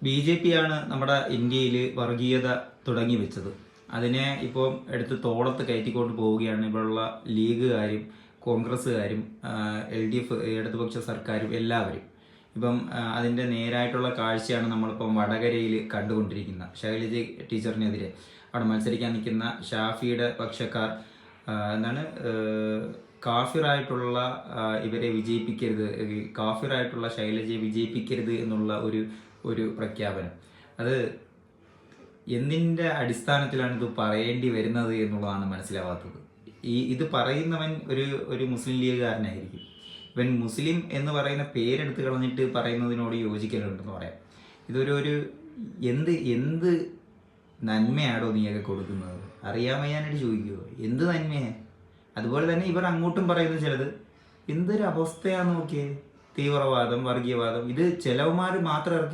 BJP ആണ് നമ്മുടെ ഇന്ത്യയിൽ വർഗീയത തുടങ്ങി വെച്ചത്. അതിനെ ഇപ്പോൾ എടുത്ത് തോളത്ത് കയറ്റിക്കൊണ്ട് പോവുകയാണ് ഇവിടെയുള്ള ലീഗുകാരും കോൺഗ്രസ്സുകാരും LDF ഇടതുപക്ഷ സർക്കാരും എല്ലാവരും. ഇപ്പം അതിൻ്റെ നേരായിട്ടുള്ള കാഴ്ചയാണ് നമ്മളിപ്പം വടകരയിൽ കണ്ടുകൊണ്ടിരിക്കുന്നത്. ശൈലജ ടീച്ചറിനെതിരെ അവിടെ മത്സരിക്കാൻ നിൽക്കുന്ന ഷാഫിയുടെ പക്ഷക്കാർ എന്താണ് കാഫിറായിട്ടുള്ള ഇവരെ വിജയിപ്പിക്കരുത്, കാഫിറായിട്ടുള്ള ശൈലജയെ വിജയിപ്പിക്കരുത് എന്നുള്ള ഒരു പ്രഖ്യാപനം. അത് എന്തിൻ്റെ അടിസ്ഥാനത്തിലാണ് ഇത് പറയേണ്ടി വരുന്നത് എന്നുള്ളതാണ് മനസ്സിലാവാത്തത്. ഇത് പറയുന്നവൻ ഒരു മുസ്ലിം ലീഗുകാരനായിരിക്കും. ഇവൻ മുസ്ലിം എന്ന് പറയുന്ന പേരെടുത്ത് കളഞ്ഞിട്ട് പറയുന്നതിനോട് യോജിക്കലുണ്ടെന്ന് പറയാം. ഇതൊരു എന്ത് നന്മയാണോ നീയൊക്കെ കൊടുക്കുന്നത്? അറിയാൻ വയ്യാനായിട്ട് ചോദിക്കുമോ? എന്ത് നന്മയാണ്? അതുപോലെ തന്നെ ഇവർ അങ്ങോട്ടും പറയുന്നത് ചിലത് എന്തൊരു അവസ്ഥയാന്ന് നോക്കിയേ. തീവ്രവാദം, വർഗീയവാദം, ഇത് ചിലവന്മാർ മാത്രം ഇറക്കി